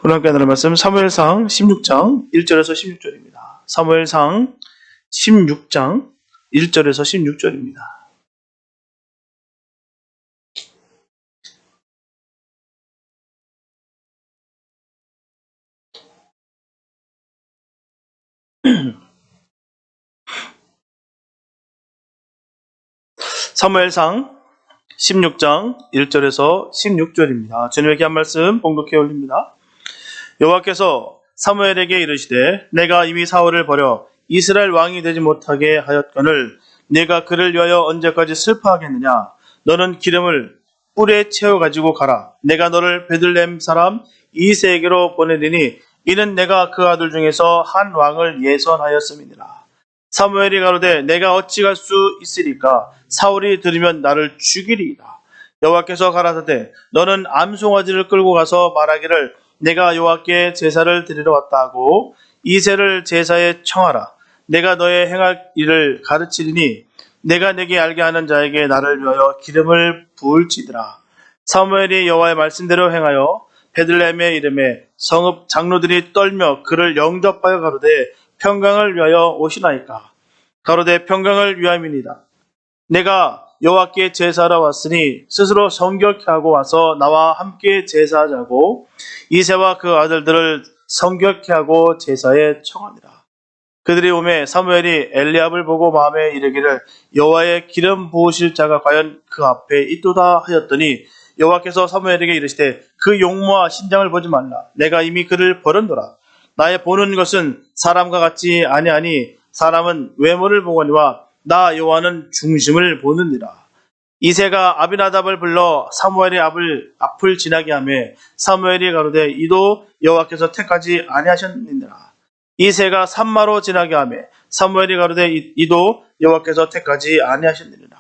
오늘 함께 나눌 말씀 사무엘상 16장 1절에서 16절입니다. 사무엘상 16장 1절에서 16절입니다. 사무엘상 16장 1절에서 16절입니다. 주님에게 한 말씀 봉독해 올립니다. 여호와께서 사무엘에게 이르시되 내가 이미 사울을 버려 이스라엘 왕이 되지 못하게 하였거늘 내가 그를 위하여 언제까지 슬퍼하겠느냐. 너는 기름을 뿔에 채워 가지고 가라. 내가 너를 베들레헴 사람 이새에게로 보내리니 이는 내가 그 아들 중에서 한 왕을 예선하였음이니라. 사무엘이 가로되 내가 어찌 갈 수 있으리까. 사울이 들으면 나를 죽이리이다. 여호와께서 가라사대 너는 암송아지를 끌고 가서 말하기를 내가 여호와께 제사를 드리러 왔다 하고 이새를 제사에 청하라. 내가 너의 행할 일을 가르치리니 내가 내게 알게 하는 자에게 나를 위하여 기름을 부을지니라. 사무엘이 여호와의 말씀대로 행하여 베들레헴의 이름에 성읍 장로들이 떨며 그를 영접하여 가로되 평강을 위하여 오시나이까. 가로되 평강을 위함이니이다. 내가 여호와께 제사하러 왔으니 스스로 성결케 하고 와서 나와 함께 제사하자고 이새와 그 아들들을 성결케 하고 제사에 청하니라. 그들이 오매 사무엘이 엘리압을 보고 마음에 이르기를 여호와의 기름 부으실 자가 과연 그 앞에 있도다 하였더니 여호와께서 사무엘에게 이르시되 그 용모와 신장을 보지 말라. 내가 이미 그를 버렸노라. 나의 보는 것은 사람과 같지 아니하니 사람은 외모를 보거니와 나 여호와는 중심을 보느니라. 이새가 아비나답을 불러 사무엘의 앞을 지나게 하며 사무엘이 가로되 이도 여호와께서 택하지 아니하셨느니라. 이새가 산마로 지나게 하며 사무엘이 가로되 이도 여호와께서 택하지 아니하셨느니라.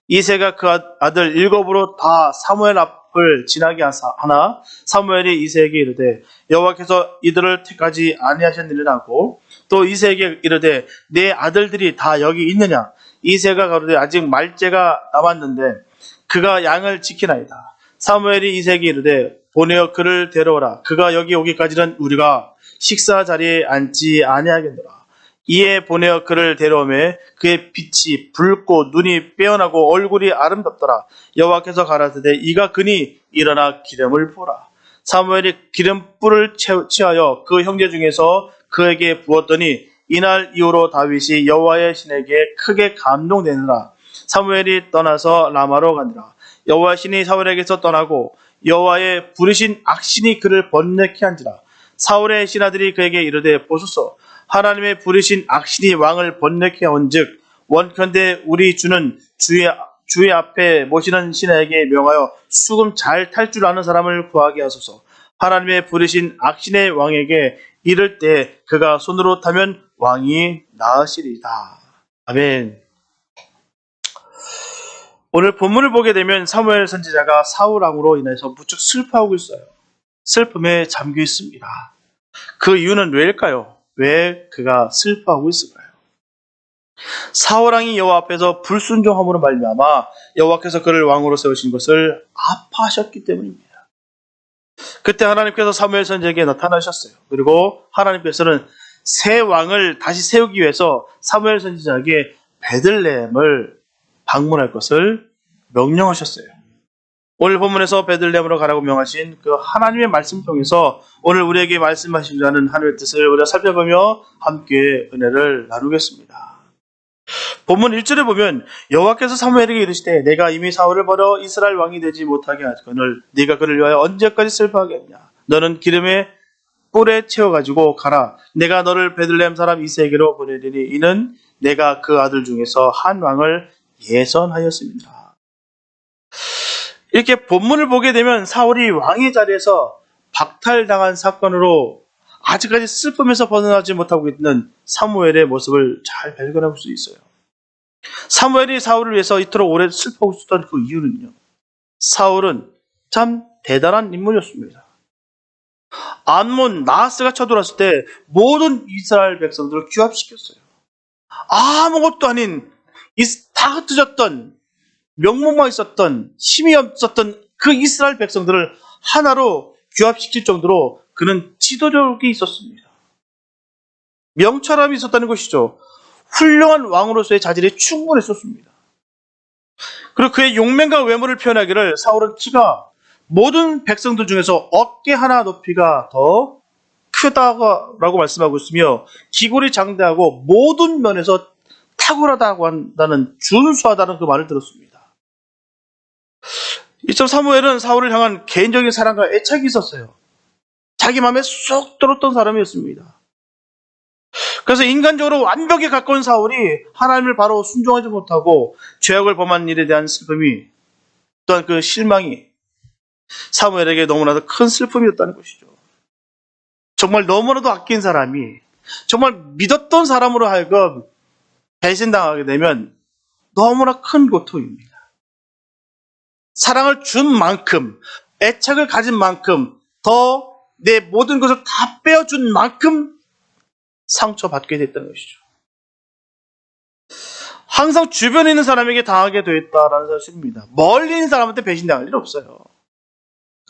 이새가 그 아들 7으로 다 사무엘 앞을 지나게 하나 사무엘이 이새에게 이르되 여호와께서 이들을 택하지 아니하셨느니라 하고 또 이새에게 이르되 내 아들들이 다 여기 있느냐. 이새가 가로되 아직 말째가 남았는데 그가 양을 지키나이다. 사무엘이 이새에게 이르되 보내어 그를 데려오라. 그가 여기 오기까지는 우리가 식사 자리에 앉지 아니하겠노라. 이에 보내어 그를 데려오매 그의 빛이 붉고 눈이 빼어나고 얼굴이 아름답더라. 여호와께서 가라사대 이가 그니 일어나 기름을 부어라. 사무엘이 기름불을 취하여 그 형제 중에서 그에게 부었더니 이날 이후로 다윗이 여호와의 신에게 크게 감동되느라. 사무엘이 떠나서 라마로 가니라. 여호와의 신이 사울에게서 떠나고 여호와의 부르신 악신이 그를 번뇌케 한지라. 사울의 신하들이 그에게 이르되 보소서 하나님의 부르신 악신이 왕을 번뇌케 한즉 원컨대 우리 주는 주의 앞에 모시는 신에게 명하여 수금 잘 탈 줄 아는 사람을 구하게 하소서. 하나님의 부르신 악신의 왕에게 이를 때 그가 손으로 타면 왕이 나으시리이다. 아멘. 오늘 본문을 보게 되면 사무엘 선지자가 사울 왕으로 인해서 무척 슬퍼하고 있어요. 슬픔에 잠겨 있습니다. 그 이유는 왜일까요? 왜 그가 슬퍼하고 있을까요? 사울 왕이 여호와 앞에서 불순종함으로 말미암아 여호와께서 그를 왕으로 세우신 것을 아파하셨기 때문입니다. 그때 하나님께서 사무엘 선지자에게 나타나셨어요. 그리고 하나님께서는 새 왕을 다시 세우기 위해서 사무엘 선지자에게 베들레헴을 방문할 것을 명령하셨어요. 오늘 본문에서 베들레헴으로 가라고 명하신 그 하나님의 말씀 통해서 오늘 우리에게 말씀하시고자 하는 하나님의 뜻을 우리가 살펴보며 함께 은혜를 나누겠습니다. 본문 1절에 보면 여호와께서 사무엘에게 이르시되 내가 이미 사울을 버려 이스라엘 왕이 되지 못하게 하거늘 네가 그를 위하여 언제까지 슬퍼하겠냐. 너는 기름에 뿔에 채워가지고 가라. 내가 너를 베들레헴 사람 이새에게로 보내리니 이는 내가 그 아들 중에서 한 왕을 예선하였습니다. 이렇게 본문을 보게 되면 사울이 왕의 자리에서 박탈당한 사건으로 아직까지 슬픔에서 벗어나지 못하고 있는 사무엘의 모습을 잘 발견할 수 있어요. 사무엘이 사울을 위해서 이토록 오래 슬퍼하고 있었던 그 이유는요. 사울은 참 대단한 인물이었습니다. 암몬 나하스가 쳐들어왔을 때 모든 이스라엘 백성들을 규합시켰어요. 아무것도 아닌 다 흩어졌던 명목만 있었던 힘이 없었던 그 이스라엘 백성들을 하나로 규합시킬 정도로 그는 지도력이 있었습니다. 명철함이 있었다는 것이죠. 훌륭한 왕으로서의 자질이 충분했었습니다. 그리고 그의 용맹과 외모를 표현하기를 사울은 키가 모든 백성들 중에서 어깨 하나 높이가 더 크다고 말씀하고 있으며 기골이 장대하고 모든 면에서 탁월하다고 한다는 준수하다는 그 말을 들었습니다. 1점 사무엘은 사울을 향한 개인적인 사랑과 애착이 있었어요. 자기 마음에 쏙 들었던 사람이었습니다. 그래서 인간적으로 완벽에 가까운 사울이 하나님을 바로 순종하지 못하고 죄악을 범한 일에 대한 슬픔이 또한 그 실망이 사무엘에게 너무나도 큰 슬픔이었다는 것이죠. 정말 너무나도 아낀 사람이 정말 믿었던 사람으로 하여금 배신당하게 되면 너무나 큰 고통입니다. 사랑을 준 만큼, 애착을 가진 만큼, 더 내 모든 것을 다 빼어준 만큼 상처받게 됐다는 것이죠. 항상 주변에 있는 사람에게 당하게 되었다는 사실입니다. 멀리 있는 사람한테 배신당할 일 없어요.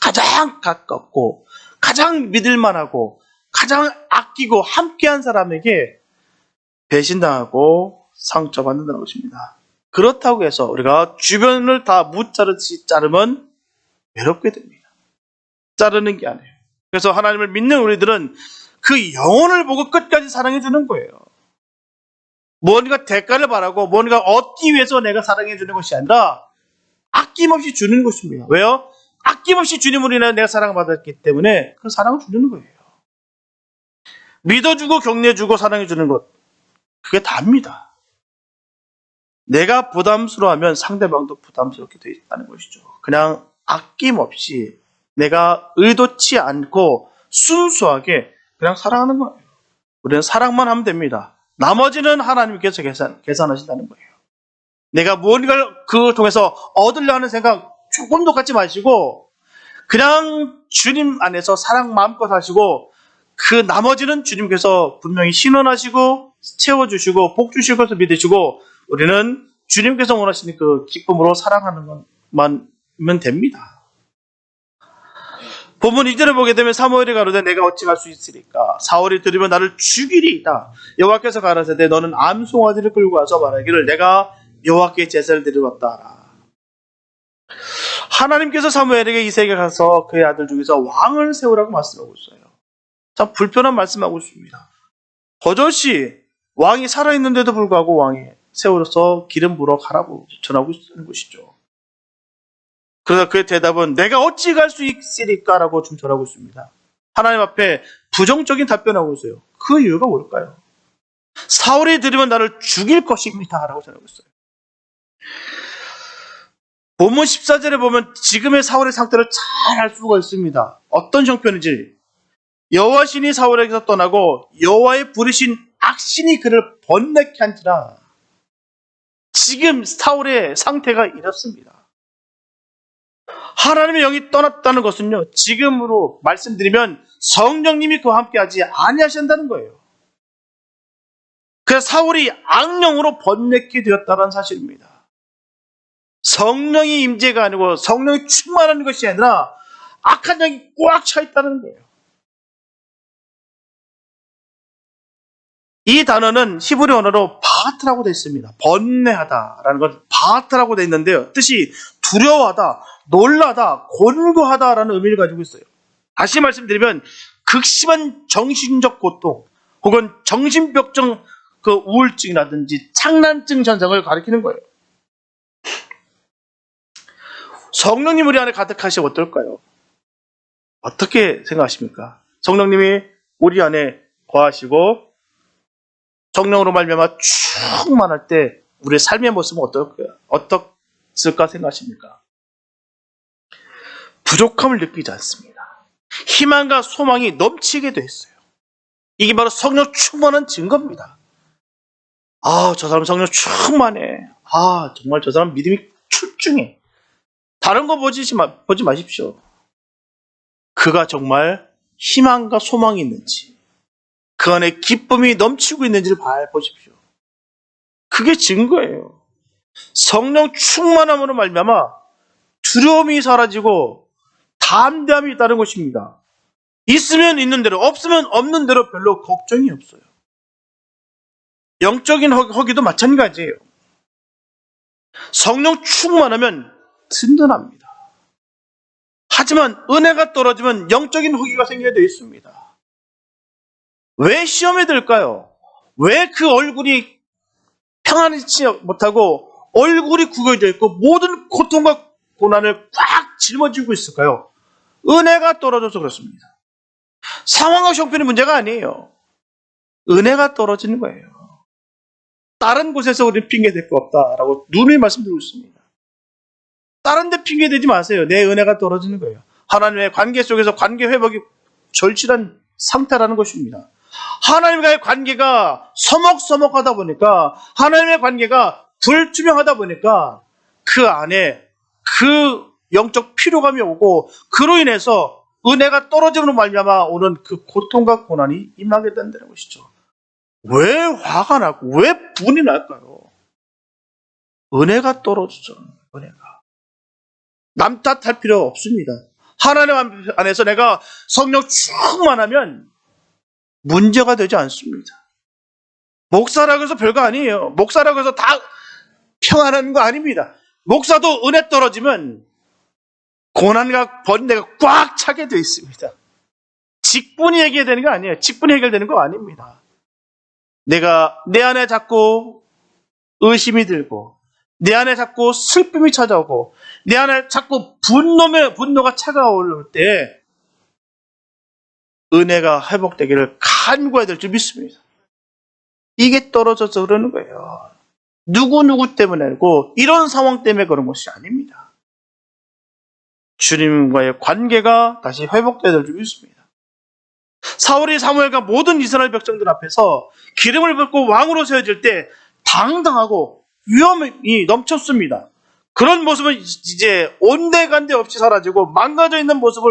가장 가깝고 가장 믿을만하고 가장 아끼고 함께한 사람에게 배신당하고 상처받는다는 것입니다. 그렇다고 해서 우리가 주변을 다 무자르듯이 자르면 외롭게 됩니다. 자르는 게 아니에요. 그래서 하나님을 믿는 우리들은 그 영혼을 보고 끝까지 사랑해 주는 거예요. 뭔가 대가를 바라고 뭔가 얻기 위해서 내가 사랑해 주는 것이 아니라 아낌없이 주는 것입니다. 왜요? 아낌없이 주님으로 인해 내가 사랑받았기 때문에 그 사랑을 주는 거예요. 믿어주고 격려해주고 사랑해주는 것, 그게 답니다. 내가 부담스러워하면 상대방도 부담스럽게 되어 있다는 것이죠. 그냥 아낌없이 내가 의도치 않고 순수하게 그냥 사랑하는 거예요. 우리는 사랑만 하면 됩니다. 나머지는 하나님께서 계산하신다는 거예요. 내가 무언가를 그걸 통해서 얻으려 하는 생각 조금도 갖지 마시고 그냥 주님 안에서 사랑 마음껏 하시고 그 나머지는 주님께서 분명히 신원하시고 채워주시고 복 주실 것을 믿으시고 우리는 주님께서 원하시는 그 기쁨으로 사랑하는 것만면 됩니다. 본문 2절을 보게 되면 사무엘이 가로되 내가 어찌 갈 수 있으리까 사울이 들으면 나를 죽이리이다. 여호와께서 가라사대 너는 암송아지를 끌고 와서 말하기를 내가 여호와께 제사를 드리러 왔다 하라. 하나님께서 사무엘에게 이세에게 가서 그의 아들 중에서 왕을 세우라고 말씀하고 있어요. 참 불편한 말씀하고 있습니다. 버젓이 왕이 살아있는데도 불구하고 왕이 세우러서 기름 부어 가라고 전하고 있는 것이죠. 그래서 그의 대답은 내가 어찌 갈 수 있으리까 라고 좀 전하고 있습니다. 하나님 앞에 부정적인 답변하고 있어요. 그 이유가 뭘까요? 사울이 들으면 나를 죽일 것입니다 라고 전하고 있어요. 본문 14절에 보면 지금의 사울의 상태를 잘 알 수가 있습니다. 어떤 형편인지 여호와 신이 사울에게서 떠나고 여호와의 부르신 악신이 그를 번뇌케 한지라. 지금 사울의 상태가 이렇습니다. 하나님의 영이 떠났다는 것은요, 지금으로 말씀드리면 성령님이 그와 함께하지 아니하신다는 거예요. 그래서 사울이 악령으로 번뇌케 되었다는 사실입니다. 성령이 임재가 아니고 성령이 충만한 것이 아니라 악한 영이 꽉 차 있다는 거예요. 이 단어는 히브리 언어로 바트라고 되어 있습니다. 번뇌하다라는 건 바트라고 되어 있는데요. 뜻이 두려워하다, 놀라다, 곤고하다라는 의미를 가지고 있어요. 다시 말씀드리면 극심한 정신적 고통 혹은 정신병증 그 우울증이라든지 창난증 현상을 가리키는 거예요. 성령님 우리 안에 가득하시면 어떨까요? 어떻게 생각하십니까? 성령님이 우리 안에 거하시고 성령으로 말미암아 충만할 때 우리의 삶의 모습은 어떻을까 생각하십니까? 부족함을 느끼지 않습니다. 희망과 소망이 넘치게 돼 있어요. 이게 바로 성령 충만한 증거입니다. 아, 저 사람 성령 충만해. 아, 정말 저 사람 믿음이 출중해. 다른 거 보지 마십시오. 그가 정말 희망과 소망이 있는지, 그 안에 기쁨이 넘치고 있는지를 보십시오. 그게 증거예요. 성령 충만함으로 말미암아 두려움이 사라지고 담대함이 있다는 것입니다. 있으면 있는 대로, 없으면 없는 대로 별로 걱정이 없어요. 영적인 허기도 마찬가지예요. 성령 충만하면 든든합니다. 하지만 은혜가 떨어지면 영적인 허기가 생겨야 되어 있습니다. 왜 시험에 들까요? 왜 그 얼굴이 평안치 못하고 얼굴이 구겨져 있고 모든 고통과 고난을 꽉 짊어지고 있을까요? 은혜가 떨어져서 그렇습니다. 상황과 형편이 문제가 아니에요. 은혜가 떨어지는 거예요. 다른 곳에서 우리는 핑계댈 거 없다라고 누누이 말씀드리고 있습니다. 다른 데 핑계대지 마세요. 내 은혜가 떨어지는 거예요. 하나님의 관계 속에서 관계 회복이 절실한 상태라는 것입니다. 하나님과의 관계가 서먹서먹하다 보니까, 하나님의 관계가 불투명하다 보니까 그 안에 그 영적 피로감이 오고, 그로 인해서 은혜가 떨어짐으로 말미암아 오는 그 고통과 고난이 임하게 된다는 것이죠. 왜 화가 나고 왜 분이 날까요? 은혜가 떨어지죠. 은혜가. 남 탓할 필요 없습니다. 하나님 안에서 내가 성령 충만하면 문제가 되지 않습니다. 목사라고 해서 별거 아니에요. 목사라고 해서 다 평안한 거 아닙니다. 목사도 은혜 떨어지면 고난과 번뇌가 꽉 차게 되어 있습니다. 직분이 해결되는 거 아니에요. 직분이 해결되는 거 아닙니다. 내가 내 안에 자꾸 의심이 들고, 내 안에 자꾸 슬픔이 찾아오고, 내 안에 자꾸 분노가 차가올 때 은혜가 회복되기를 간구해야 될 줄 믿습니다. 이게 떨어져서 그러는 거예요. 누구 때문에고 이런 상황 때문에 그런 것이 아닙니다. 주님과의 관계가 다시 회복돼야 될 줄 믿습니다. 사울이 사무엘과 모든 이스라엘 백성들 앞에서 기름을 붓고 왕으로 세워질 때 당당하고 위험이 넘쳤습니다. 그런 모습은 이제 온데간데 없이 사라지고 망가져 있는 모습을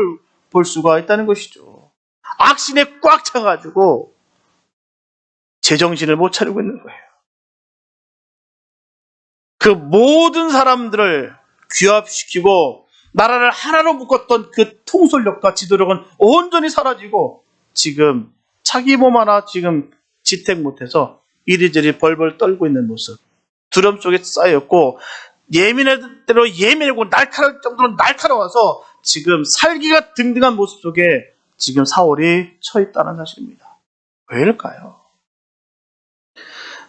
볼 수가 있다는 것이죠. 악신에 꽉 차가지고 제정신을 못 차리고 있는 거예요. 그 모든 사람들을 규합시키고 나라를 하나로 묶었던 그 통솔력과 지도력은 온전히 사라지고 지금 자기 몸 하나 지금 지탱 못해서 이리저리 벌벌 떨고 있는 모습, 두려움 속에 쌓였고 예민할 대로 예민하고 날카로울 정도로 날카로워서 지금 살기가 등등한 모습 속에 지금 사울이 처해 있다는 사실입니다. 왜일까요?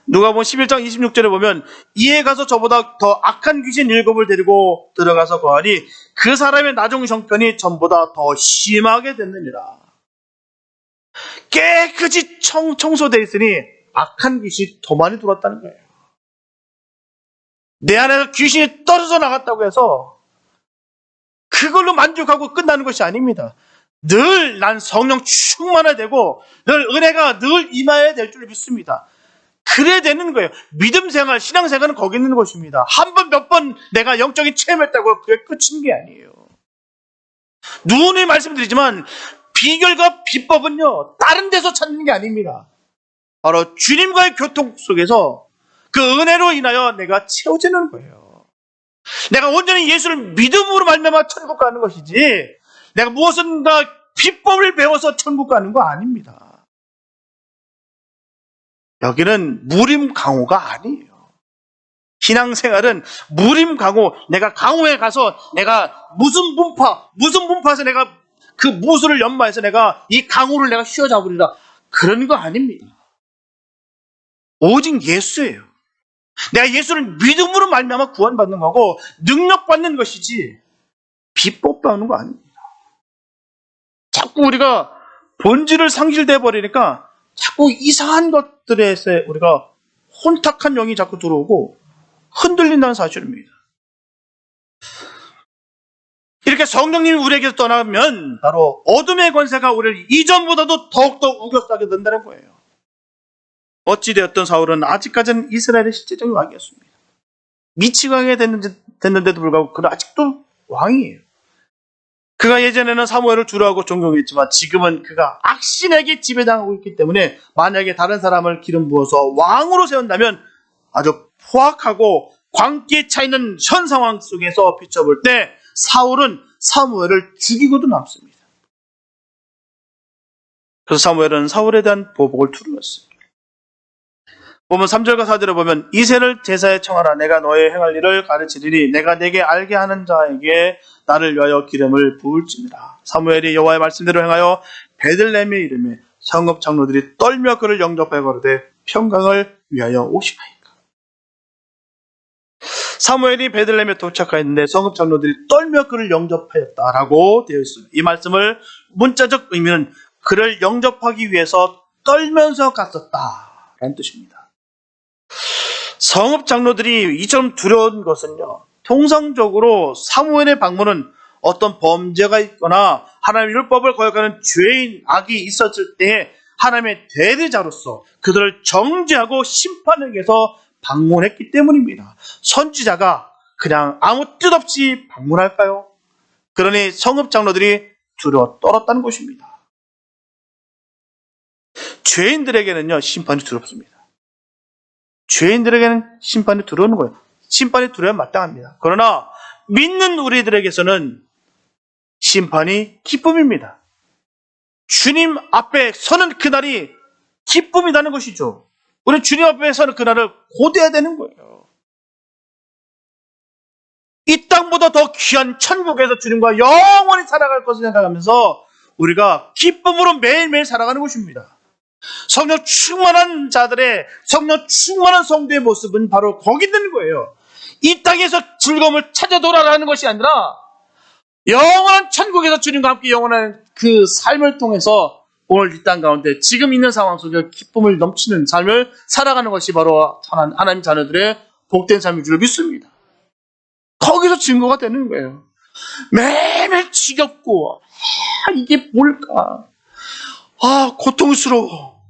누가복음 11장 26절에 보면 이에 가서 저보다 더 악한 귀신 7을 데리고 들어가서 거하니 그 사람의 나중 형편이 전보다 더 심하게 됐느니라. 깨끗이 청소되어 있으니 악한 귀신이 더 많이 들어왔다는 거예요. 내 안에서 귀신이 떨어져 나갔다고 해서 그걸로 만족하고 끝나는 것이 아닙니다. 늘 난 성령 충만해야 되고 늘 은혜가 늘 임해야 될 줄 믿습니다. 그래야 되는 거예요. 믿음 생활, 신앙 생활은 거기 있는 것입니다. 한 번, 몇 번 내가 영적인 체험했다고 그게 끝인 게 아니에요. 누누이 말씀드리지만 비결과 비법은요, 다른 데서 찾는 게 아닙니다. 바로 주님과의 교통 속에서 그 은혜로 인하여 내가 채워지는 거예요. 내가 온전히 예수를 믿음으로 말미암아 천국 가는 것이지 내가 무엇인가 비법을 배워서 천국 가는 거 아닙니다. 여기는 무림 강호가 아니에요. 신앙생활은 무림 강호, 내가 강호에 가서 내가 무슨 분파에서 내가 그 무술을 연마해서 내가 이 강호를 내가 휘어잡으리라, 그런 거 아닙니다. 오직 예수예요. 내가 예수를 믿음으로 말미암아 구원받는 거고 능력받는 것이지 비법 배우는 거 아닙니다. 자꾸 우리가 본질을 상실돼 버리니까 자꾸 이상한 것들에서 우리가 혼탁한 영이 자꾸 들어오고 흔들린다는 사실입니다. 이렇게 성령님이 우리에게서 떠나면 바로 어둠의 권세가 우리를 이전보다도 더욱더 우겨싸게 된다는 거예요. 어찌되었던 사울은 아직까지는 이스라엘의 실제적인 왕이었습니다. 미치광이 됐는데도 불구하고 그는 아직도 왕이에요. 그가 예전에는 사무엘을 두려워하고 존경했지만 지금은 그가 악신에게 지배당하고 있기 때문에 만약에 다른 사람을 기름 부어서 왕으로 세운다면 아주 포악하고 광기에 차 있는 현 상황 속에서 비춰볼 때 사울은 사무엘을 죽이고도 남습니다. 그래서 사무엘은 사울에 대한 보복을 두려웠어요. 보면 3절과 4절에 보면 이새를 제사에 청하라. 내가 너의 행할 일을 가르치리니 내가 내게 알게 하는 자에게 나를 위하여 기름을 부을지니라. 사무엘이 여호와의 말씀대로 행하여 베들레헴의 이름에 성읍 장로들이 떨며 그를 영접하여 거르되 평강을 위하여 오시나이까. 사무엘이 베들레헴에 도착하였는데 성읍 장로들이 떨며 그를 영접하였다라고 되어 있어요. 이 말씀을 문자적 의미는 그를 영접하기 위해서 떨면서 갔었다라는 뜻입니다. 성읍 장로들이 이처럼 두려운 것은요, 통상적으로 사무엘의 방문은 어떤 범죄가 있거나 하나님의 율법을 거역하는 죄인, 악이 있었을 때 하나님의 대리자로서 그들을 정죄하고 심판하기 위해서 방문했기 때문입니다. 선지자가 그냥 아무 뜻 없이 방문할까요? 그러니 성읍 장로들이 두려워 떨었다는 것입니다. 죄인들에게는요, 심판이 두렵습니다. 죄인들에게는 심판이 두려운 거예요. 심판이 두려워 마땅합니다. 그러나 믿는 우리들에게서는 심판이 기쁨입니다. 주님 앞에 서는 그날이 기쁨이라는 것이죠. 우리 주님 앞에 서는 그날을 고대해야 되는 거예요. 이 땅보다 더 귀한 천국에서 주님과 영원히 살아갈 것을 생각하면서 우리가 기쁨으로 매일매일 살아가는 것입니다. 성령 충만한 자들의, 성령 충만한 성도의 모습은 바로 거기 있는 거예요. 이 땅에서 즐거움을 찾아 돌아가는 것이 아니라 영원한 천국에서 주님과 함께 영원한 그 삶을 통해서 오늘 이 땅 가운데 지금 있는 상황 속에 기쁨을 넘치는 삶을 살아가는 것이 바로 하나님 자녀들의 복된 삶인 줄 믿습니다. 거기서 증거가 되는 거예요. 매일매일 지겹고 이게 뭘까? 고통스러워.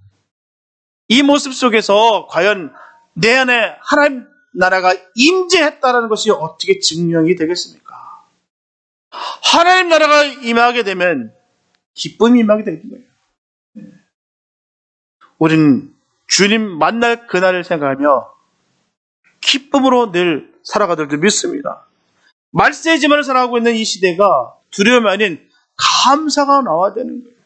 이 모습 속에서 과연 내 안에 하나님 나라가 임재했다는 것이 어떻게 증명이 되겠습니까? 하나님 나라가 임하게 되면 기쁨이 임하게 되는 거예요. 우리는 주님 만날 그날을 생각하며 기쁨으로 늘 살아가도록 믿습니다. 말세지만을 살아가고 있는 이 시대가 두려움이 아닌 감사가 나와야 되는 거예요.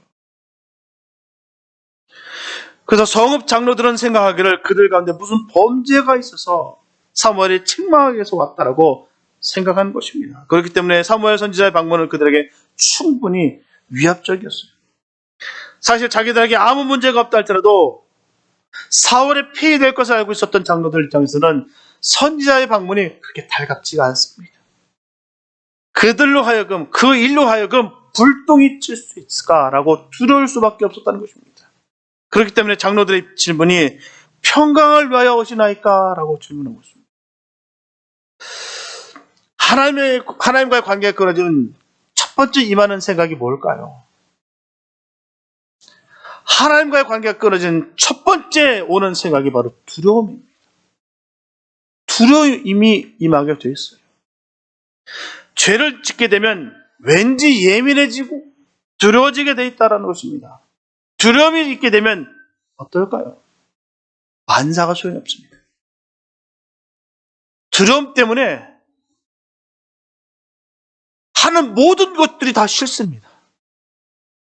그래서 성읍 장로들은 생각하기를 그들 가운데 무슨 범죄가 있어서 사무엘이 책망하기 위해서 왔다라고 생각하는 것입니다. 그렇기 때문에 사무엘 선지자의 방문은 그들에게 충분히 위압적이었어요. 사실 자기들에게 아무 문제가 없다 할지라도 사울의 폐위될 것을 알고 있었던 장로들 입장에서는 선지자의 방문이 그렇게 달갑지가 않습니다. 그들로 하여금, 그 일로 하여금 불똥이 칠 수 있을까라고 두려울 수밖에 없었다는 것입니다. 그렇기 때문에 장로들의 질문이 평강을 위하여 오시나이까? 라고 질문하고 있습니다. 하나님과의 관계가 끊어지는 첫 번째 임하는 생각이 뭘까요? 하나님과의 관계가 끊어진 첫 번째 오는 생각이 바로 두려움입니다. 두려움이 임하게 되어 있어요. 죄를 짓게 되면 왠지 예민해지고 두려워지게 되어 있다는 것입니다. 두려움이 있게 되면 어떨까요? 만사가 소용이 없습니다. 두려움 때문에 하는 모든 것들이 다 싫습니다.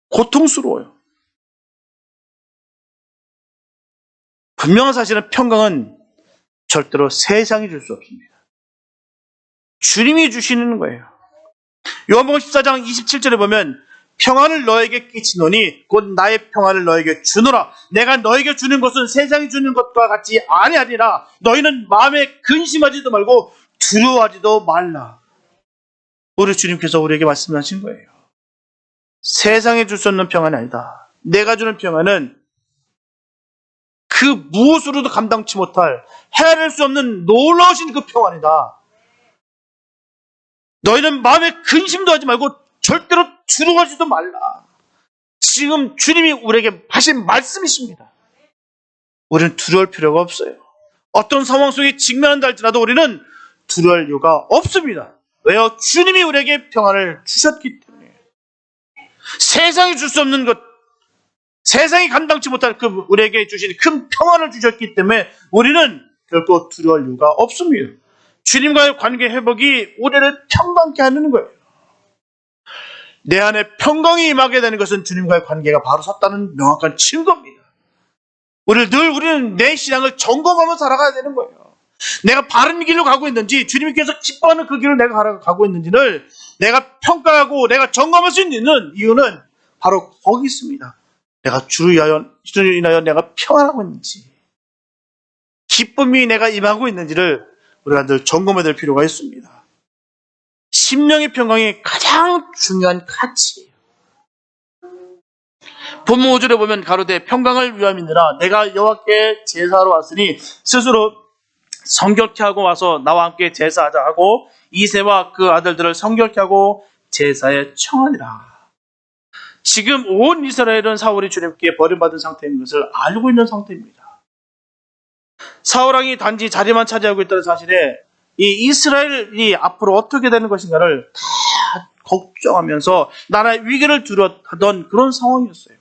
고통스러워요. 분명한 사실은 평강은 절대로 세상이 줄 수 없습니다. 주님이 주시는 거예요. 요한복음 14장 27절에 보면 평안을 너에게 끼치노니 곧 나의 평안을 너에게 주노라. 내가 너에게 주는 것은 세상이 주는 것과 같이 아니하리라. 너희는 마음에 근심하지도 말고 두려워하지도 말라. 우리 주님께서 우리에게 말씀하신 거예요. 세상에 줄 수 없는 평안이 아니다. 내가 주는 평안은 그 무엇으로도 감당치 못할 헤아릴 수 없는 놀라우신 그 평안이다. 너희는 마음에 근심도 하지 말고 절대로 두려워하지도 말라. 지금 주님이 우리에게 하신 말씀이십니다. 우리는 두려울 필요가 없어요. 어떤 상황 속에 직면한다 할지라도 우리는 두려울 이유가 없습니다. 왜요? 주님이 우리에게 평안을 주셨기 때문에. 세상이 줄 수 없는 것, 세상이 감당치 못할 그 우리에게 주신 큰 평안을 주셨기 때문에 우리는 결코 두려울 이유가 없습니다. 주님과의 관계 회복이 우리를 평강케 하는 거예요. 내 안에 평강이 임하게 되는 것은 주님과의 관계가 바로 섰다는 명확한 증거입니다. 우리는 내 신앙을 점검하며 살아가야 되는 거예요. 내가 바른 길로 가고 있는지, 주님께서 기뻐하는 그 길을 내가 가고 있는지를 내가 평가하고 내가 점검할 수 있는 이유는 바로 거기 있습니다. 내가 주를 인하여 내가 평안하고 있는지, 기쁨이 내가 임하고 있는지를 우리가 늘 점검해야 될 필요가 있습니다. 심령의 평강이 가장 중요한 가치예요. 본문 5절에 보면 가로되 평강을 위함이니라 내가 여호와께 제사하러 왔으니 스스로 성결케 하고 와서 나와 함께 제사하자 하고 이새와 그 아들들을 성결케 하고 제사에 청하니라. 지금 온 이스라엘은 사울이 주님께 버림받은 상태인 것을 알고 있는 상태입니다. 사울왕이 단지 자리만 차지하고 있다는 사실에 이 이스라엘이 앞으로 어떻게 되는 것인가를 다 걱정하면서 나라의 위기를 두려워하던 그런 상황이었어요.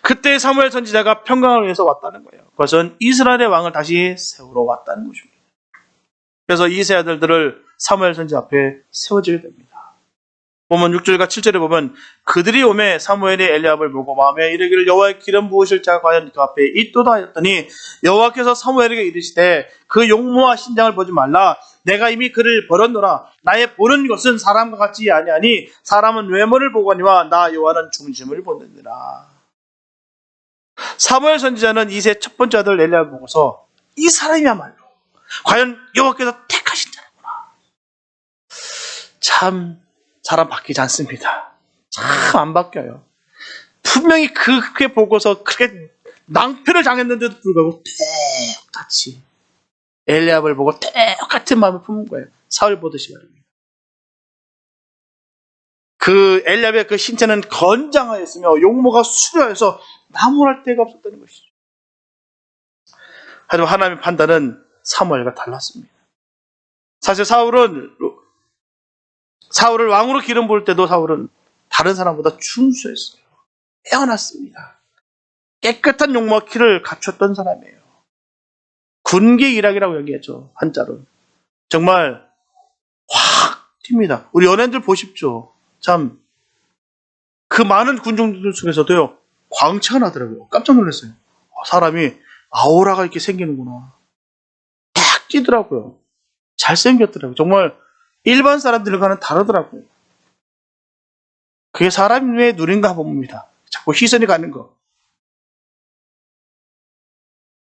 그때 사무엘 선지자가 평강을 위해서 왔다는 거예요. 그것은 이스라엘의 왕을 다시 세우러 왔다는 것입니다. 그래서 이세 아들들을 사무엘 선지자 앞에 세워지게 됩니다. 보면 6절과 7절에 보면 그들이 오매 사무엘이 엘리압을 보고 마음에 이르기를 여호와의 기름 부으실 자가 과연 그 앞에 있도다 하였더니 여호와께서 사무엘에게 이르시되 그 용모와 신장을 보지 말라. 내가 이미 그를 버렸노라. 나의 보는 것은 사람과 같지 아니하니 사람은 외모를 보거니와 나 여호와는 중심을 보느니라. 사무엘 선지자는 이세 첫 번째 아들 엘리압을 보고서 이 사람이야말로 과연 여호와께서 택하신 자구나. 참 사람 바뀌지 않습니다. 참 안 바뀌어요. 분명히 그렇게 보고서 그렇게 낭패를 당했는데도 불구하고 똑같이 엘리압을 보고 똑같은 마음을 품은 거예요. 사울 보듯이 말입니다. 그 엘리압의 그 신체는 건장하였으며 용모가 수려해서 나무랄 데가 없었다는 것이죠. 하지만 하나님의 판단은 사무엘과 달랐습니다. 사실 사울을 왕으로 기름 부을 때도 사울은 다른 사람보다 준수했어요. 깨어났습니다. 깨끗한 용모와 키를 갖췄던 사람이에요. 군기 일학이라고 얘기하죠. 한자로. 정말 확 튑니다. 우리 연예인들 보십시오. 참 그 많은 군중들 속에서도요. 광채가 나더라고요. 깜짝 놀랐어요. 사람이 아우라가 이렇게 생기는구나. 딱 띄더라고요. 잘생겼더라고요. 정말 일반 사람들과는 다르더라고요. 그게 사람의 눈인가 봅니다. 자꾸 시선이 가는 거.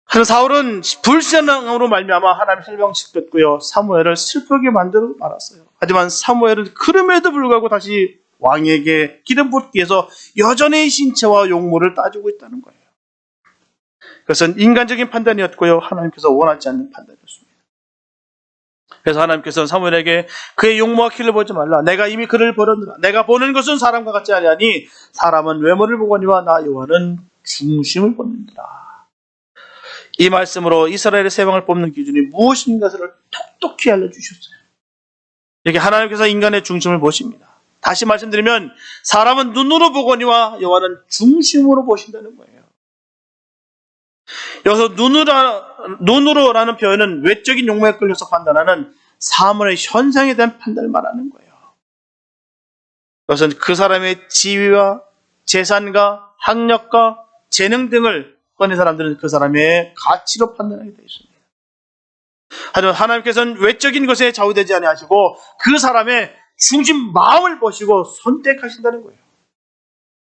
하지만 사울은 불신앙으로 말미암아 하나님의 설명시켰고요. 사무엘을 슬프게 만들어 말았어요. 하지만 사무엘은 그럼에도 불구하고 다시 왕에게 기름 붓기 위해서 여전히 신체와 용모를 따지고 있다는 거예요. 그것은 인간적인 판단이었고요. 하나님께서 원하지 않는 판단이었습니다. 그래서 하나님께서는 사무엘에게 그의 용모와 키를 보지 말라. 내가 이미 그를 버렸노라. 내가 보는 것은 사람과 같지 아니하니 사람은 외모를 보거니와 나 여호와는 중심을 보느니라. 이 말씀으로 이스라엘의 새 왕을 뽑는 기준이 무엇인가를 톡톡히 알려주셨어요. 이렇게 하나님께서 인간의 중심을 보십니다. 다시 말씀드리면 사람은 눈으로 보거니와 여호와는 중심으로 보신다는 거예요. 여기서 눈으로라는 표현은 외적인 용모에 끌려서 판단하는 사물의 현상에 대한 판단을 말하는 거예요. 그것은 그 사람의 지위와 재산과 학력과 재능 등을 꺼낸 사람들은 그 사람의 가치로 판단하게 되어 있습니다. 하지만 하나님께서는 외적인 것에 좌우되지 아니하시고 그 사람의 중심 마음을 보시고 선택하신다는 거예요.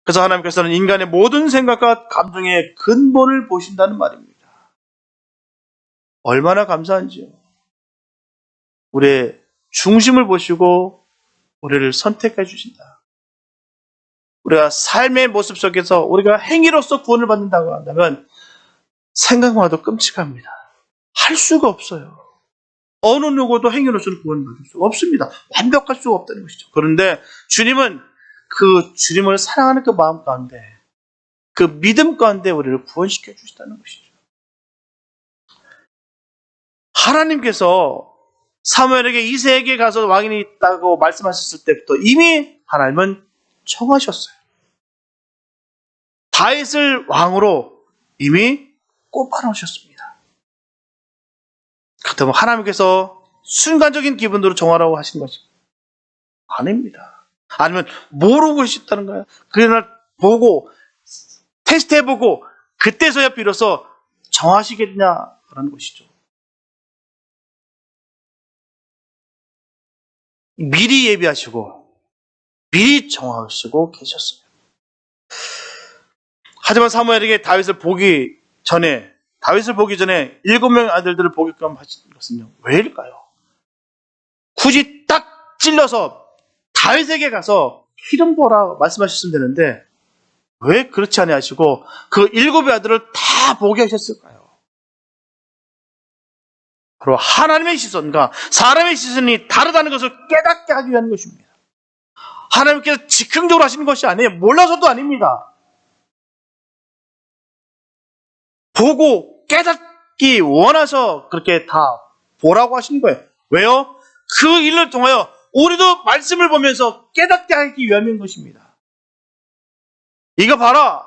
그래서 하나님께서는 인간의 모든 생각과 감정의 근본을 보신다는 말입니다. 얼마나 감사한지요. 우리의 중심을 보시고 우리를 선택해 주신다. 우리가 삶의 모습 속에서 우리가 행위로서 구원을 받는다고 한다면 생각만 해도 끔찍합니다. 할 수가 없어요. 어느 누구도 행위로서는 구원받을 수가 없습니다. 완벽할 수가 없다는 것이죠. 그런데 주님은 그 주님을 사랑하는 그 마음 가운데, 그 믿음 가운데 우리를 구원시켜 주시다는 것이죠. 하나님께서 사무엘에게 이새에게 가서 왕이 있다고 말씀하셨을 때부터 이미 하나님은 청하셨어요. 다윗을 왕으로 이미 꼽아놓으셨습니다. 그렇다면 하나님께서 순간적인 기분으로 정하라고 하신 것이 아닙니다. 아니면 모르고 계셨다는 거예요. 그날 보고 테스트해보고 그때서야 비로소 정하시겠냐라는 것이죠. 미리 예비하시고 미리 정하시고 계셨어요. 하지만 사무엘에게 다윗을 보기 전에 7명의 아들들을 보게끔 하신 것은요, 왜일까요? 굳이 딱 찔러서 다윗에게 가서 기름 부어라 말씀하셨으면 되는데 왜 그렇지 아니하시고 그 7의 아들을 다 보게 하셨을까요? 바로 하나님의 시선과 사람의 시선이 다르다는 것을 깨닫게 하기 위한 것입니다. 하나님께서 즉흥적으로 하시는 것이 아니에요. 몰라서도 아닙니다. 보고 깨닫기 원해서 그렇게 다 보라고 하시는 거예요. 왜요? 그 일을 통하여 우리도 말씀을 보면서 깨닫게 하기 위함인 것입니다. 이거 봐라.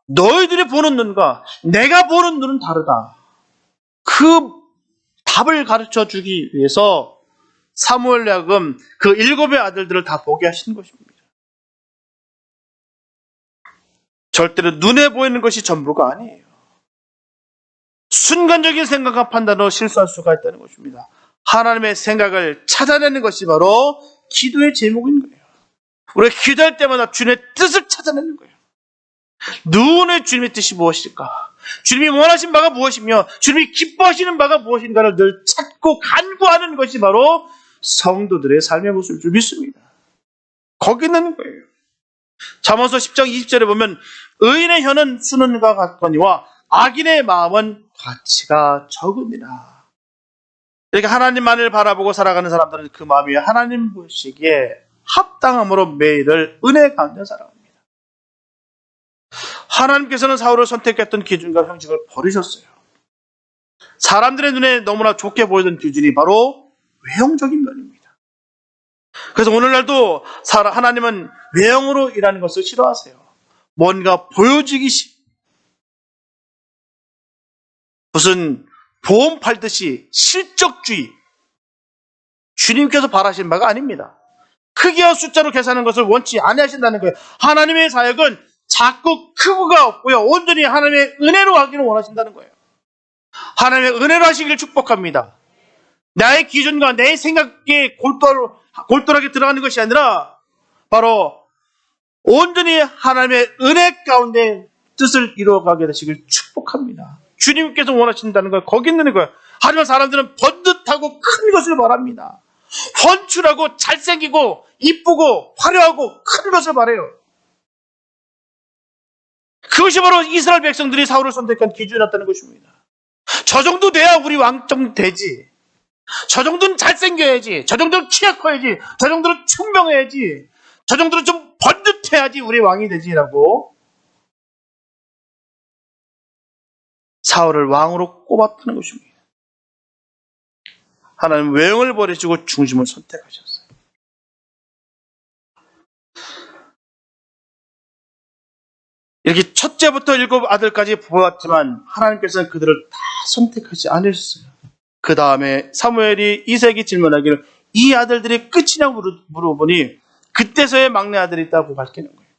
너희들이 보는 눈과 내가 보는 눈은 다르다. 그 답을 가르쳐 주기 위해서 사무엘로 하여금 그 7의 아들들을 다 보게 하신 것입니다. 절대로 눈에 보이는 것이 전부가 아니에요. 순간적인 생각과 판단으로 실수할 수가 있다는 것입니다. 하나님의 생각을 찾아내는 것이 바로 기도의 제목인 거예요. 우리가 기도할 때마다 주님의 뜻을 찾아내는 거예요. 누구의 주님의 뜻이 무엇일까? 주님이 원하신 바가 무엇이며 주님이 기뻐하시는 바가 무엇인가를 늘 찾고 간구하는 것이 바로 성도들의 삶의 모습일 줄 믿습니다. 거기 있는 거예요. 잠언서 10장 20절에 보면 의인의 혀는 수는과 같거니와 악인의 마음은 가치가 적으니라. 이렇게 하나님만을 바라보고 살아가는 사람들은 그 마음이 하나님 보시기에 합당함으로 매일을 은혜 가운데 살아갑니다. 하나님께서는 사울을 선택했던 기준과 형식을 버리셨어요. 사람들의 눈에 너무나 좋게 보이던 기준이 바로 외형적인 면입니다. 그래서 오늘날도 하나님은 외형으로 일하는 것을 싫어하세요. 뭔가 보여지기 무슨 보험 팔듯이 실적주의, 주님께서 바라신 바가 아닙니다. 크기와 숫자로 계산하는 것을 원치 아니하신다는 거예요. 하나님의 사역은 자꾸 크고가 없고요, 온전히 하나님의 은혜로 하기를 원하신다는 거예요. 하나님의 은혜로 하시길 축복합니다. 나의 기준과 내 생각에 골똘하게 들어가는 것이 아니라 바로 온전히 하나님의 은혜 가운데 뜻을 이루어가게 되시길 축복합니다. 주님께서 원하신다는 걸 거기 있는 거예요. 하지만 사람들은 번듯하고 큰 것을 말합니다. 훤출하고 잘생기고 이쁘고 화려하고 큰 것을 말해요. 그것이 바로 이스라엘 백성들이 사울을 선택한 기준이었다는 것입니다. 저 정도 돼야 우리 왕정 되지. 저 정도는 잘생겨야지. 저 정도는 키가 커야지. 저 정도는 총명해야지. 저 정도는 좀 번듯해야지 우리 왕이 되지라고 사울을 왕으로 꼽았다는 것입니다. 하나님 외형을 버리시고 중심을 선택하셨어요. 이렇게 첫째부터 7 아들까지 보았지만 하나님께서는 그들을 다 선택하지 않으셨어요. 그 다음에 사무엘이 이새에게 질문하기를 이 아들들이 끝이냐고 물어보니 그때서야 막내 아들이 있다고 밝히는 거예요.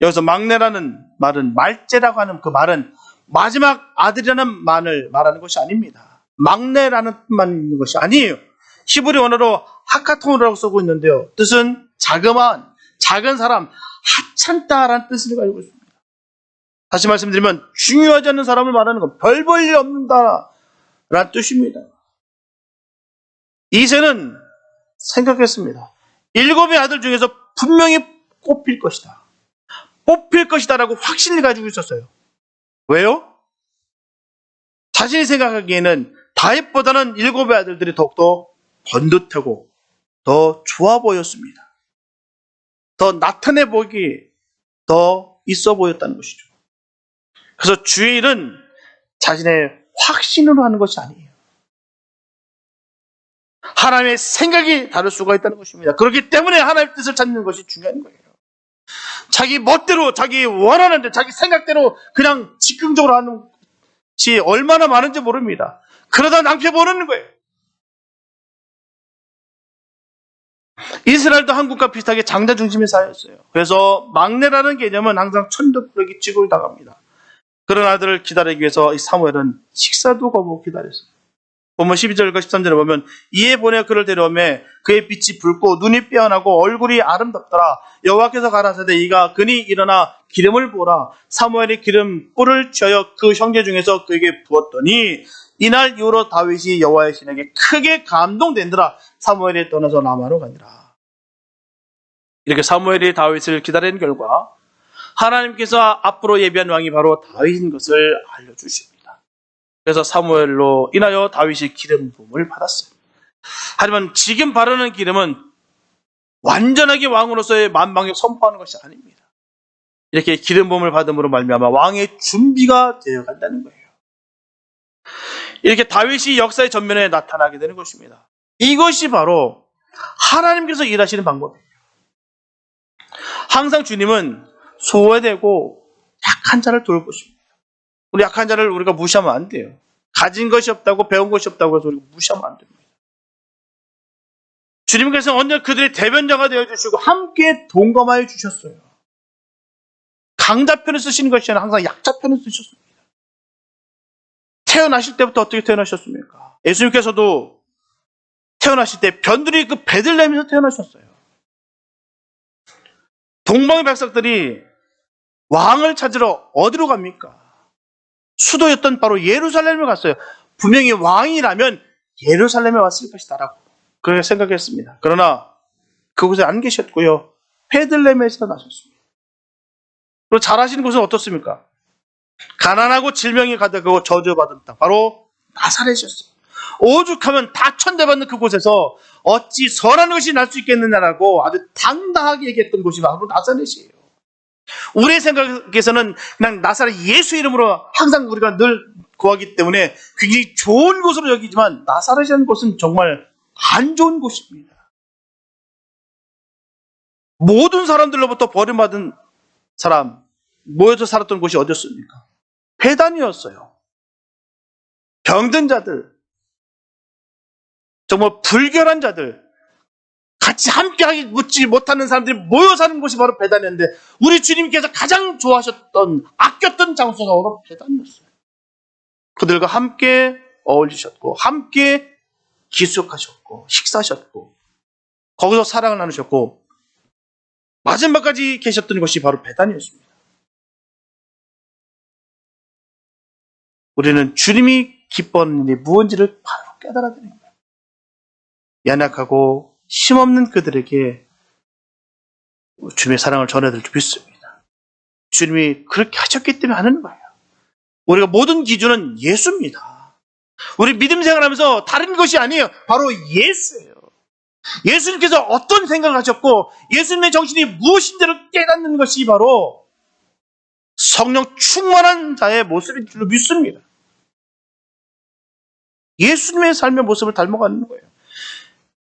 여기서 막내라는 말은 말째라고 하는 그 말은 마지막 아들이라는 말을 말하는 것이 아닙니다. 막내라는 뜻만 있는 것이 아니에요. 히브리 언어로 하카톤이라고 쓰고 있는데요. 뜻은 자그마한, 작은 사람, 하찮다라는 뜻을 가지고 있습니다. 다시 말씀드리면 중요하지 않는 사람을 말하는 건 별 볼 일 없는다라는 뜻입니다. 이새는 생각했습니다. 7의 아들 중에서 분명히 뽑힐 것이다. 뽑힐 것이다라고 확신을 가지고 있었어요. 왜요? 자신이 생각하기에는 다윗보다는 7의 아들들이 더욱더 번듯하고 더 좋아 보였습니다. 더 나타내 보기 더 있어 보였다는 것이죠. 그래서 주의 일은 자신의 확신으로 하는 것이 아니에요. 하나님의 생각이 다를 수가 있다는 것입니다. 그렇기 때문에 하나님의 뜻을 찾는 것이 중요한 거예요. 자기 멋대로, 자기 원하는 데, 자기 생각대로 그냥 즉흥적으로 하는 것이 얼마나 많은지 모릅니다. 그러다 낭패 보는 거예요. 이스라엘도 한국과 비슷하게 장자 중심의 사회였어요. 그래서 막내라는 개념은 항상 천덕꾸러기 취급을 당합니다. 그런 아들을 기다리기 위해서 이 사무엘은 식사도 거부하고 기다렸어요. 보면 12절과 13절에 보면 이에 보내 그를 데려오매 그의 빛이 붉고 눈이 빼어나고 얼굴이 아름답더라. 여호와께서 가라사대 이가 그니 일어나 기름을 부어라. 사무엘이 기름 뿔을 쥐어 그 형제 중에서 그에게 부었더니 이날 이후로 다윗이 여호와의 신에게 크게 감동된더라. 사무엘이 떠나서 라마로 가니라. 이렇게 사무엘이 다윗을 기다리는 결과 하나님께서 앞으로 예비한 왕이 바로 다윗인 것을 알려주십니다. 그래서 사무엘로 인하여 다윗이 기름 부음을 받았어요. 하지만 지금 바르는 기름은 완전하게 왕으로서의 만방에 선포하는 것이 아닙니다. 이렇게 기름 부음을 받음으로 말미암아 왕의 준비가 되어 간다는 거예요. 이렇게 다윗이 역사의 전면에 나타나게 되는 것입니다. 이것이 바로 하나님께서 일하시는 방법이에요. 항상 주님은 소외되고 약한 자를 돌보십니다. 우리 약한 자를 우리가 무시하면 안 돼요. 가진 것이 없다고 배운 것이 없다고 해서 우리가 무시하면 안 됩니다. 주님께서 언제 그들의 대변자가 되어주시고 함께 동감하여 주셨어요. 강자 편을 쓰시는 것이 아니라 항상 약자 편을 쓰셨습니다. 태어나실 때부터 어떻게 태어나셨습니까? 예수님께서도 태어나실 때 변두리 그 베들레헴에서 태어나셨어요. 동방의 백성들이 왕을 찾으러 어디로 갑니까? 수도였던 바로 예루살렘에 갔어요. 분명히 왕이라면 예루살렘에 왔을 것이다라고 그렇게 생각했습니다. 그러나 그곳에 안 계셨고요. 베들레헴에서 나셨습니다. 그리고 잘하시는 곳은 어떻습니까? 가난하고 질병이 가득하고 저주받은 땅 바로 나사렛이었어요. 오죽하면 다 천대받는 그곳에서 어찌 선한 것이 날 수 있겠느냐라고 아주 당당하게 얘기했던 곳이 바로 나사렛이에요. 우리의 생각에서는 그냥 나사렛 예수 이름으로 항상 우리가 늘 구하기 때문에 굉장히 좋은 곳으로 여기지만 나사렛이라는 곳은 정말 안 좋은 곳입니다. 모든 사람들로부터 버림받은 사람 모여서 살았던 곳이 어디였습니까? 배단이었어요. 병든 자들, 정말 불결한 자들, 같이 함께하기 묻지 못하는 사람들이 모여 사는 곳이 바로 배단이었는데 우리 주님께서 가장 좋아하셨던 아꼈던 장소가 바로 배단이었어요. 그들과 함께 어울리셨고 함께 기숙하셨고 식사하셨고 거기서 사랑을 나누셨고 마지막까지 계셨던 곳이 바로 배단이었습니다. 우리는 주님이 기뻐하는 일이 무엇인지를 바로 깨달아야 되는 거예요. 연약하고 힘없는 그들에게 주님의 사랑을 전해드릴 줄 믿습니다. 주님이 그렇게 하셨기 때문에 하는 거예요. 우리가 모든 기준은 예수입니다. 우리 믿음 생활하면서 다른 것이 아니에요. 바로 예수예요. 예수님께서 어떤 생각을 하셨고 예수님의 정신이 무엇인지를 깨닫는 것이 바로 성령 충만한 자의 모습인 줄로 믿습니다. 예수님의 삶의 모습을 닮아가는 거예요.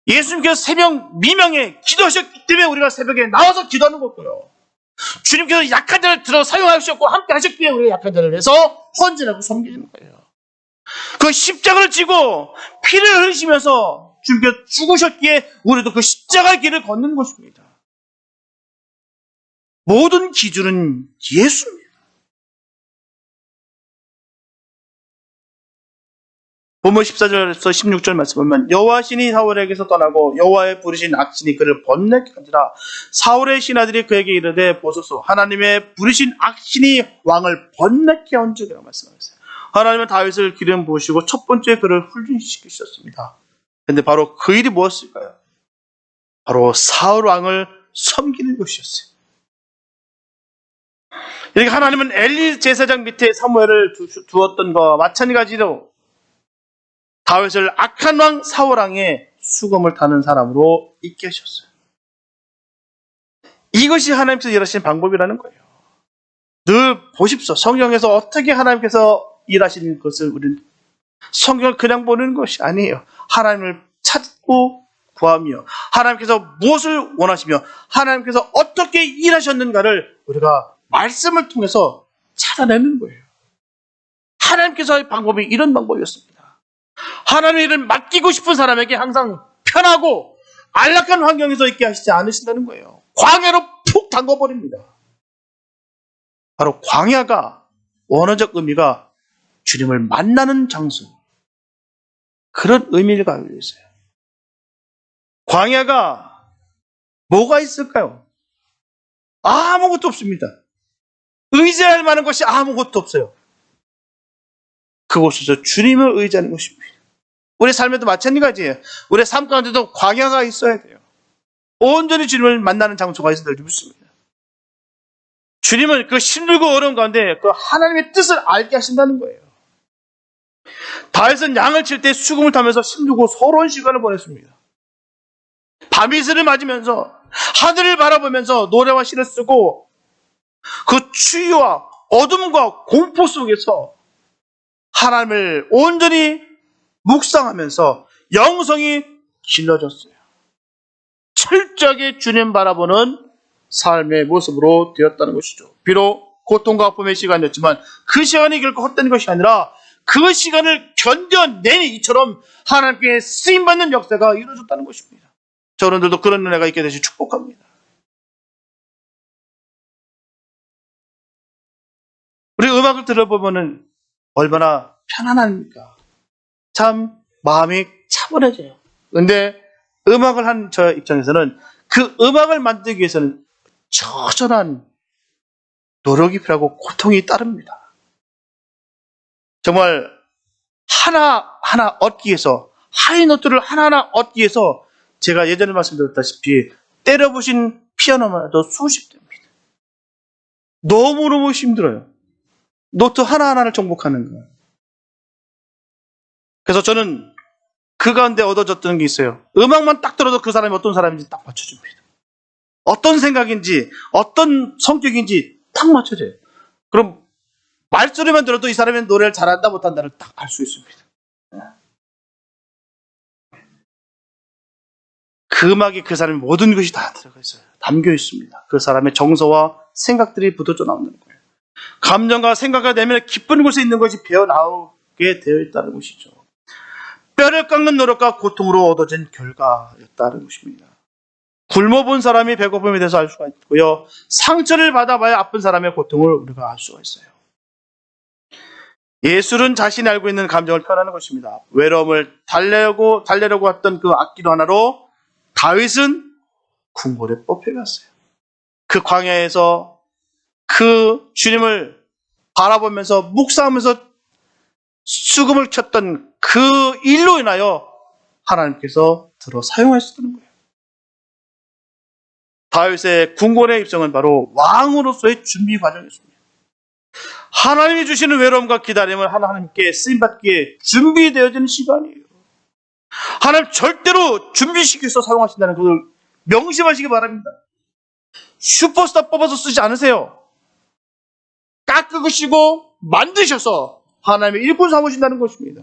예수님께서 새벽 미명에 기도하셨기 때문에 우리가 새벽에 나와서 기도하는 거고요. 주님께서 약한 자를 들어 사용하셨고 함께 하셨기 때문에 우리가 약한 자를 위해서 헌신하고 섬기는 거예요. 그 십자가를 지고 피를 흘리시면서 주님께서 죽으셨기에 우리도 그 십자가의 길을 걷는 것입니다. 모든 기준은 예수입니다. 본문 14절에서 16절 말씀 보면 여호와 신이 사울에게서 떠나고 여호와의 부르신 악신이 그를 번뇌케 한지라. 사울의 신하들이 그에게 이르되 보소서 하나님의 부르신 악신이 왕을 번뇌케 한지라고 말씀하셨어요. 하나님은 다윗을 기름 부으시고 첫 번째 그를 훈련시키셨습니다. 그런데 바로 그 일이 무엇일까요? 바로 사울 왕을 섬기는 것이었어요. 이렇게 하나님은 엘리 제사장 밑에 사무엘을 두었던 것과 마찬가지로 다윗을 악한 왕 사울 왕의 수검을 타는 사람으로 있게 하셨어요. 이것이 하나님께서 일하시는 방법이라는 거예요. 늘 보십시오. 성경에서 어떻게 하나님께서 일하시는 것을 우리는 성경을 그냥 보는 것이 아니에요. 하나님을 찾고 구하며 하나님께서 무엇을 원하시며 하나님께서 어떻게 일하셨는가를 우리가 말씀을 통해서 찾아내는 거예요. 하나님께서의 방법이 이런 방법이었습니다. 하나님의 일을 맡기고 싶은 사람에게 항상 편하고 안락한 환경에서 있게 하시지 않으신다는 거예요. 광야로 푹 담궈버립니다. 바로 광야가 원어적 의미가 주님을 만나는 장소, 그런 의미를 가지고 있어요. 광야가 뭐가 있을까요? 아무것도 없습니다. 의지할 만한 것이 아무것도 없어요. 그곳에서 주님을 의지하는 것입니다. 우리 삶에도 마찬가지예요. 우리 삶 가운데도 광야가 있어야 돼요. 온전히 주님을 만나는 장소가 있어야 될 믿습니다. 주님은 그 힘들고 어려운 가운데 그 하나님의 뜻을 알게 하신다는 거예요. 다윗은 양을 칠 때 수금을 타면서 힘들고 서러운 시간을 보냈습니다. 밤이슬을 맞으면서 하늘을 바라보면서 노래와 시를 쓰고 그 추위와 어둠과 공포 속에서 하나님을 온전히 묵상하면서 영성이 길러졌어요. 철저하게 주님 바라보는 삶의 모습으로 되었다는 것이죠. 비록 고통과 아픔의 시간이었지만 그 시간이 결코 헛된 것이 아니라 그 시간을 견뎌내니 이처럼 하나님께 쓰임받는 역사가 이루어졌다는 것입니다. 저런들도 그런 은혜가 있게 되시 축복합니다. 우리 음악을 들어보면 얼마나 편안합니까? 참 마음이 차분해져요. 그런데 음악을 한 저 입장에서는 그 음악을 만들기 위해서는 처절한 노력이 필요하고 고통이 따릅니다. 정말 하나하나 얻기 위해서, 하이노트를 하나하나 얻기 위해서 제가 예전에 말씀드렸다시피 때려부신 피아노만 해도 수십 대입니다. 너무너무 힘들어요. 노트 하나하나를 정복하는 거예요. 그래서 저는 그 가운데 얻어졌던 게 있어요. 음악만 딱 들어도 그 사람이 어떤 사람인지 딱 맞춰줍니다. 어떤 생각인지, 어떤 성격인지 딱 맞춰져요. 그럼 말소리만 들어도 이 사람이 노래를 잘한다 못한다를 딱 알 수 있습니다. 그 음악에 그 사람의 모든 것이 다 들어가 있어요. 담겨 있습니다. 그 사람의 정서와 생각들이 묻어져 나오는 거예요. 감정과 생각과 내면의 깊은 곳에 있는 것이 배어나오게 되어 있다는 것이죠. 뼈를 깎는 노력과 고통으로 얻어진 결과였다는 것입니다. 굶어본 사람이 배고픔에 대해서 알 수가 있고요. 상처를 받아봐야 아픈 사람의 고통을 우리가 알 수가 있어요. 예술은 자신이 알고 있는 감정을 표현하는 것입니다. 외로움을 달래려고 했던 그 악기도 하나로 다윗은 궁궐에 뽑혀갔어요. 그 광야에서 그 주님을 바라보면서 묵상하면서 수금을 쳤던 그 일로 인하여 하나님께서 들어 사용하셨다는 거예요. 다윗의 궁궐의 입성은 바로 왕으로서의 준비 과정이었습니다. 하나님이 주시는 외로움과 기다림을 하나님께 쓰임받기에 준비되어지는 시간이에요. 하나님 절대로 준비시켜서 사용하신다는 것을 명심하시기 바랍니다. 슈퍼스타 뽑아서 쓰지 않으세요. 깎으시고 만드셔서 하나님의 일꾼 삼으신다는 것입니다.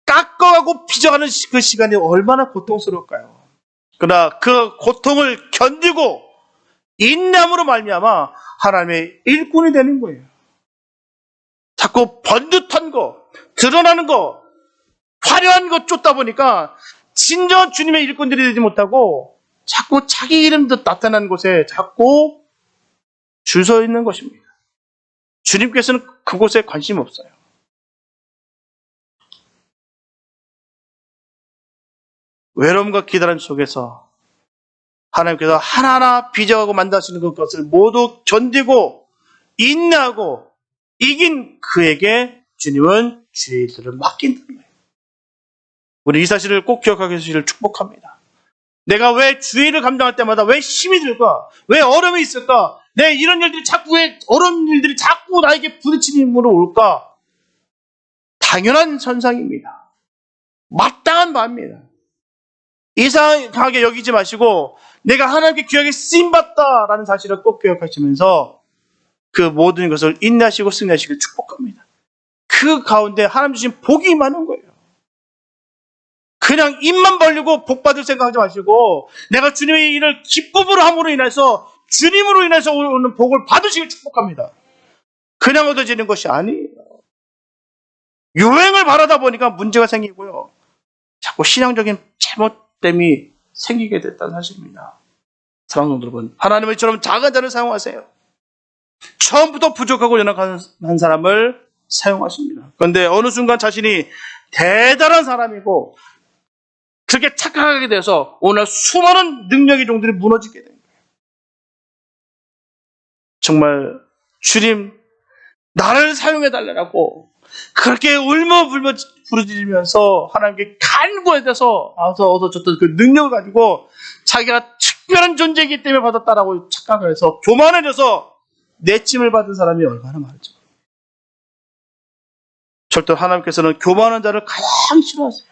깎아가고 빚어가는 그 시간이 얼마나 고통스러울까요? 그러나 그 고통을 견디고 인내함으로 말미암아 하나님의 일꾼이 되는 거예요. 자꾸 번듯한 거, 드러나는 거, 화려한 것 쫓다 보니까 진정 주님의 일꾼들이 되지 못하고 자꾸 자기 이름도 나타나는 곳에 자꾸 줄 서 있는 것입니다. 주님께서는 그곳에 관심 없어요. 외로움과 기다림 속에서 하나님께서 하나하나 빚어가고 만드시는 그것을 모두 견디고 인내하고 이긴 그에게 주님은 주의 일들을 맡긴다는 거예요. 우리 이 사실을 꼭 기억하게 해주시기를 축복합니다. 내가 왜 주의 일을 감당할 때마다 왜 힘이 들까? 왜 어려움이 있을까? 내 이런 일들이 왜 어려운 일들이 자꾸 나에게 부딪히림으로 올까? 당연한 선상입니다. 마땅한 바입니다. 이상하게 여기지 마시고 내가 하나님께 귀하게 쓰임받다라는 사실을 꼭 기억하시면서 그 모든 것을 인내하시고 승리하시길 축복합니다. 그 가운데 하나님 주신 복이 많은 거예요. 그냥 입만 벌리고 복 받을 생각하지 마시고 내가 주님의 일을 기쁨으로 함으로 인해서 주님으로 인해서 오는 복을 받으시길 축복합니다. 그냥 얻어지는 것이 아니에요. 유행을 바라다 보니까 문제가 생기고요. 자꾸 신앙적인 잘못됨이 생기게 됐다는 사실입니다. 사랑하는 성도 여러분, 하나님은 이처럼 작은 자를 사용하세요. 처음부터 부족하고 연약한 사람을 사용하십니다. 그런데 어느 순간 자신이 대단한 사람이고 그렇게 착각하게 돼서 오늘 수많은 능력의 종들이 무너지게 됩니다. 정말 주님 나를 사용해달라고 그렇게 울며불며 부르짖으면서 하나님께 간구에 대해서 어서 줬던 그 능력을 가지고 자기가 특별한 존재이기 때문에 받았다라고 착각을 해서 교만해져서 내침을 받은 사람이 얼마나 많을지. 절대로 하나님께서는 교만한 자를 가장 싫어하세요.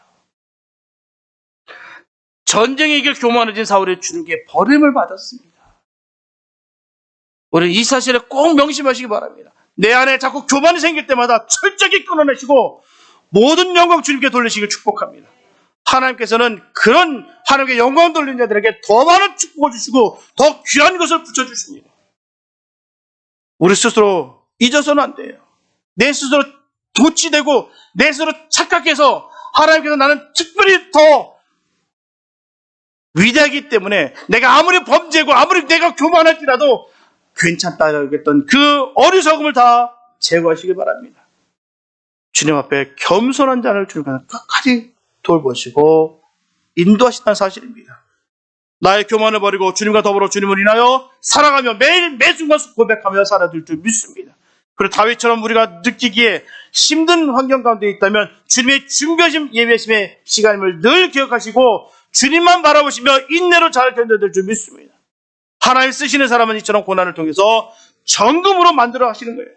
전쟁에 이겨 교만해진 사울이 주님께 버림을 받았습니다. 우리는 이 사실에 꼭 명심하시기 바랍니다. 내 안에 자꾸 교만이 생길 때마다 철저히 끊어내시고 모든 영광 주님께 돌리시길 축복합니다. 하나님께서는 그런 하나님께 영광 돌리는 자들에게 더 많은 축복을 주시고 더 귀한 것을 붙여주십니다. 우리 스스로 잊어서는 안 돼요. 내 스스로 도취되고 내 스스로 착각해서 하나님께서 나는 특별히 더 위대하기 때문에 내가 아무리 범죄고 아무리 내가 교만할지라도 괜찮다라고 했던 그 어리석음을 다 제거하시기 바랍니다. 주님 앞에 겸손한 자를 주님께서 끝까지 돌보시고 인도하신다는 사실입니다. 나의 교만을 버리고 주님과 더불어 주님을 인하여 살아가며 매일 매순간 고백하며 살아들 줄 믿습니다. 그리고 다윗처럼 우리가 느끼기에 힘든 환경 가운데 있다면 주님의 준비하심 예배심의 시간임을 늘 기억하시고 주님만 바라보시며 인내로 잘 견뎌낼 줄 믿습니다. 하나님 쓰시는 사람은 이처럼 고난을 통해서 정금으로 만들어 하시는 거예요.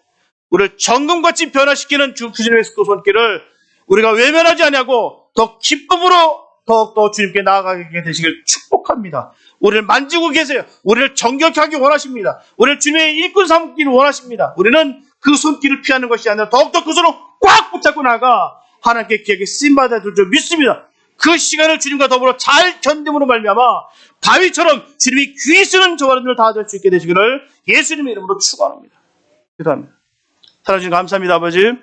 우리를 정금같이 변화시키는 주님의 손길을 우리가 외면하지 아니하고 더 기쁨으로 더욱더 주님께 나아가게 되시길 축복합니다. 우리를 만지고 계세요. 우리를 정결케 하기 원하십니다. 우리를 주님의 일꾼 삼기를 원하십니다. 우리는 그 손길을 피하는 것이 아니라 더욱더 그 손을 꽉 붙잡고 나가 하나님께 기억에 쓰임받아 줄 줄 믿습니다. 그 시간을 주님과 더불어 잘 견딤으로 말미암아 다윗처럼 주님이 귀히 쓰는 저와 여러분을 다 될 수 있게 되시기를 예수님의 이름으로 축원합니다. 기도합니다. 사랑하는 주님 감사합니다. 아버지,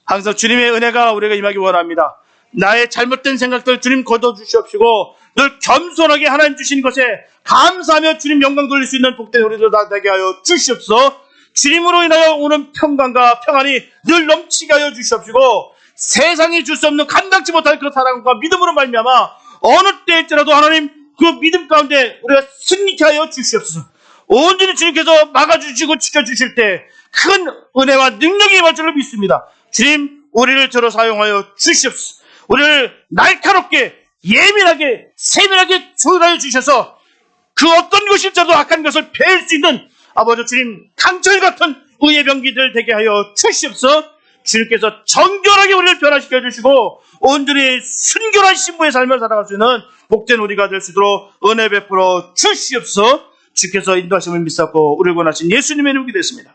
항상 주님의 은혜가 우리에게 임하기 원합니다. 나의 잘못된 생각들 주님 걷어주시옵시고 늘 겸손하게 하나님 주신 것에 감사하며 주님 영광 돌릴 수 있는 복된 우리들 다 되게 하여 주시옵소서. 주님으로 인하여 오는 평강과 평안이 늘 넘치게 하여 주시옵시고 세상이 줄 수 없는 감당치 못할 그 사랑과 믿음으로 말미암아 어느 때일지라도 하나님 그 믿음 가운데 우리가 승리케 하여 주시옵소서. 온전히 주님께서 막아주시고 지켜주실 때 큰 은혜와 능력이 임할 줄로 믿습니다. 주님 우리를 저로 사용하여 주시옵소서. 우리를 날카롭게 예민하게 세밀하게 조율하여 주셔서 그 어떤 것일지라도 악한 것을 배울 수 있는 아버지 주님 강철 같은 의의 병기들 되게 하여 주시옵소서. 주님께서 정결하게 우리를 변화시켜 주시고 온전히 순결한 신부의 삶을 살아갈 수 있는 복된 우리가 될 수 있도록 은혜 베풀어 주시옵소서. 주께서 인도하심을 믿사고 우리를 원하신 예수님의 이름이 됐습니다.